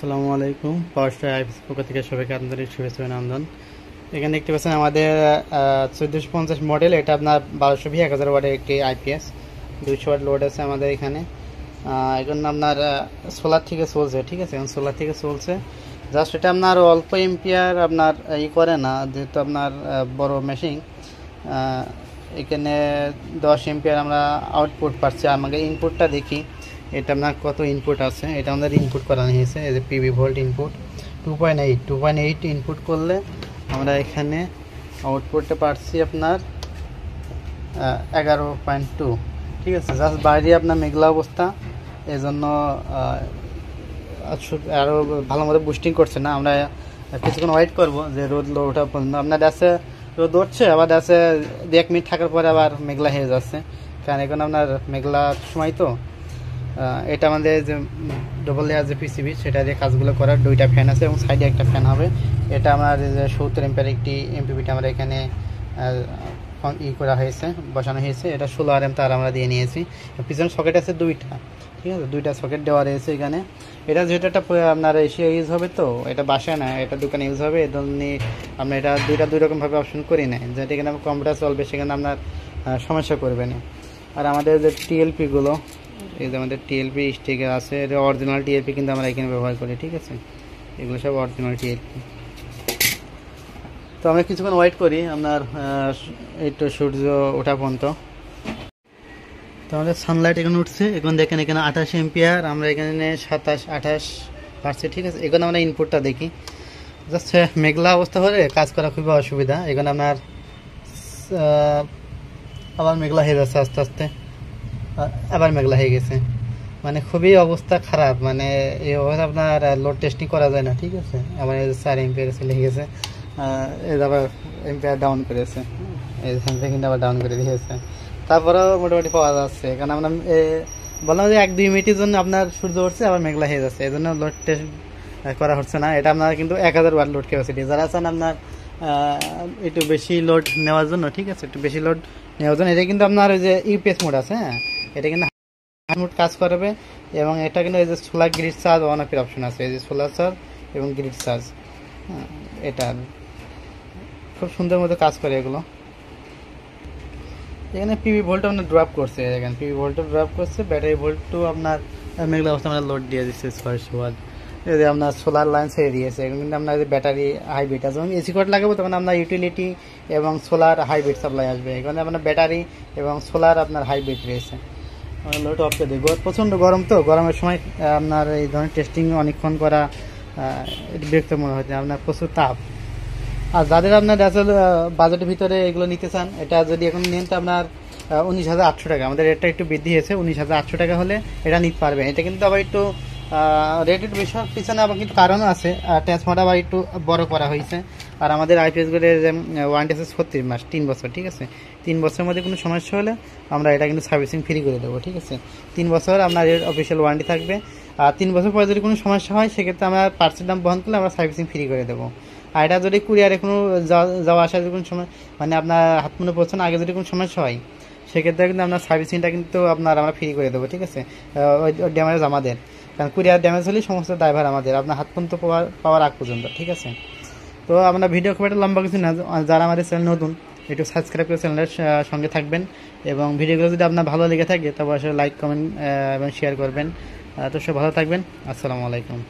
আসসালামু আলাইকুম। পাওয়ার star IPS পক্ষ থেকে সবাইকে আন্তরিক শুভেচ্ছা ও অভিনন্দন। এখানে দেখতে পাচ্ছেন আমাদের 1450 মডেল, এটা আপনার 1220 1000 ওয়াটের একটি আইপিএস, 200 ওয়াট লোড আছে আমাদের এখানে। এখন আপনার সোলার থেকে চলছে, ঠিক আছে, এখন সোলার থেকে চলছে। জাস্ট এটা আপনার অল্প এম্পিয়ার আপনার করে না, যেহেতু আপনার বড় মেশিন। এখানে 10 এম্পিয়ার আমরা আউটপুট পাচ্ছি। আমাকে ইনপুটটা দেখি, এটা আপনার কত ইনপুট আছে। এটা আমাদের ইনপুট করানো হয়েছে, এই যে পিভি ভোল্ট ইনপুট 2.8 ইনপুট করলে আমরা এখানে আউটপুটটা পাচ্ছি আপনার 11.2, ঠিক আছে। জাস্ট বাইরে আপনার মেঘলা অবস্থা, এজন্য আরও ভালো মতো বুস্টিং করছে না। আমরা কিছুক্ষণ ওয়েট করব যে রোদ ওঠা পর্যন্ত। আপনার আছে রোদ উঠছে, আবার আছে 1 মিনিট থাকার পরে আবার মেঘলা হয়ে যাচ্ছে, কারণ এখন আপনার মেঘলা সময় তো। এটা আমাদের যে ডবল লেয়ার যে পিসিবি, সেটা দিয়ে কাজগুলো করার 2টা ফ্যান আছে এবং সাইডে একটা ফ্যান হবে। এটা আমার যে 70 এম্পিয়ার একটি এমপিপিটা আমরা এখানে করা হয়েছে, বসানো হয়েছে। এটা 16 RM তার আমরা দিয়ে নিয়েছি। পিছনে সকেট আছে 2টা, ঠিক আছে, 2টা সকেট দেওয়া রয়েছে এখানে। এটা যেহেতু একটা আপনার এশিয়া ইউজ হবে, তো এটা বাসায় না, এটা দোকানে ইউজ হবে। এই জন্য আমরা এটা 2 রকমভাবে অপশন করি না, যেটা এখানে কম্পিউটার চলবে সেখানে আপনার সমস্যা করবে না। আর আমাদের যে টিএলপিগুলো, এই যে আমাদের টিএলপি স্টিকার আছে, এটা অরিজিনাল টিএলপি কিন্তু আমরা এখানে ব্যবহার করি, ঠিক আছে। এগুলো সব অরিজিনাল টিএলপি। তো আমরা কিছুক্ষণ ওয়েট করি আপনার একটু সূর্য ওঠা পর্যন্ত। তো আমাদের সানলাইট এখন উঠছে। এখন দেখেন এখানে 28 এম্পিয়ার, আমরা এখানে 27-28 পাচ্ছি, ঠিক আছে। এখানে আমরা ইনপুটটা দেখি। জাস্ট মেঘলা অবস্থা হলে কাজ করা খুবই অসুবিধা। এখানে আপনার আবার মেঘলা হয়ে যাচ্ছে, আস্তে আস্তে আবার মেঘলা হয়ে গেছে, মানে খুবই অবস্থা খারাপ। মানে এই অবস্থা আপনার লোড টেস্টিং করা যায় না, ঠিক আছে। আমার 4 এম্পিয়ার চলে গেছে, আবার এম্পিয়ার ডাউন করেছে, এই কিন্তু আবার ডাউন করে দিয়েছে। তারপরেও মোটামুটি পাওয়া যাচ্ছে, কারণ আমরা বললাম যে 1-2 মিনিটের জন্য আপনার সূর্য উঠছে আবার মেঘলা হয়ে যাচ্ছে, এই জন্য লোড টেস্ট করা হচ্ছে না। এটা আপনার কিন্তু 1000 ওয়াট লোড ক্যাপাসিটি। যারা আছেন আপনার একটু বেশি লোড নেওয়ার জন্য, ঠিক আছে, একটু বেশি লোড নেওয়ার জন্য, এটা কিন্তু আপনার ওই যে ইউপিএস মোড আছে, হ্যাঁ, এটা কিন্তু মোড কাজ করবে। এবং এটা কিন্তু এই যে সোলার গ্রিড চার্জ অনেকের অপশন আছে, এই যে সোলার চার্জ এবং গ্রিড চার্জ, হ্যাঁ, এটা খুব সুন্দর মতো কাজ করে এগুলো। এখানে পিভি ভোল্ট আপনার ড্রপ করছে, দেখেন পিভি ভোল্টও ড্রপ করছে, ব্যাটারি ভোল্টও আপনার মেঘলা অবস্থা আমরা লোড দিয়ে দিচ্ছে 600 ওয়াট। এই যে আপনার সোলার লাইন ছেড়ে দিয়েছে, এখন কিন্তু আপনার যে ব্যাটারি হাইব্রিড আছে, যখন এসি কোড লাগাবো তখন আপনার ইউটিলিটি এবং সোলার হাইব্রিড সাপ্লাই আসবে। এখানে আপনার ব্যাটারি এবং সোলার আপনার হাইব্রিড রয়েছে। লোড অফ করে দেবো। প্রচণ্ড গরম, তো গরমের সময় আপনার এই ধরনের টেস্টিং অনেকক্ষণ করা বিরক্ত মনে হচ্ছে, আপনার প্রচুর তাপ। আর যাদের আপনার আসলে বাজেটের ভিতরে এগুলো নিতে চান, এটা যদি এখন নেন তো আপনার 19,800 টাকা। আমাদের রেটটা একটু বৃদ্ধি হয়েছে, 19,800 টাকা হলে এটা নিতে পারবেন। এটা কিন্তু আবার একটু রেটের বিষয় পিছনে আবার কিন্তু কারণও আছে, ট্রান্সফর্মার আবার একটু বড় করা হয়েছে। আর আমাদের আইপিএসগুলোর যে ওয়ারেন্টি আছে 36 মাস, 3 বছর, ঠিক আছে। 3 বছরের মধ্যে কোনো সমস্যা হলে আমরা এটা কিন্তু সার্ভিসিং ফ্রি করে দেবো, ঠিক আছে। 3 বছর আপনার এর অফিসিয়াল ওয়ারেন্টি থাকবে। আর 3 বছর পরে যদি কোনো সমস্যা হয়, সেক্ষেত্রে আমরা পার্টসের দাম বহন করলে আমরা সার্ভিসিং ফ্রি করে দেবো। আর এটা যদি কুরিয়ারে কোনো যাওয়া আসার কোনো সময়, মানে আপনার হাত মনে পড়ছে না, আগে যদি কোনো সমস্যা হয়, সেক্ষেত্রে কিন্তু আপনার সার্ভিসিংটা কিন্তু আমরা ফ্রি করে দেবো, ঠিক আছে। ওই ড্যামেজ আমাদের, কারণ কুরিয়ার ড্যামেজ হলেই সমস্ত ড্রাইভার আমাদের, আপনার হাত পর্যন্ত পাওয়ার আগ পর্যন্ত, ঠিক আছে। তো আমরা ভিডিও খুব একটা লম্বা কিছু না, যারা আমাদের চ্যানেল নতুন একটু সাবস্ক্রাইব করে চ্যানেলের সঙ্গে থাকবেন। এবং ভিডিওগুলো যদি আপনার ভালো লেগে থাকে তবে আসলে লাইক, কমেন্ট এবং শেয়ার করবেন। তো সব ভালো থাকবেন। আসসালামু আলাইকুম।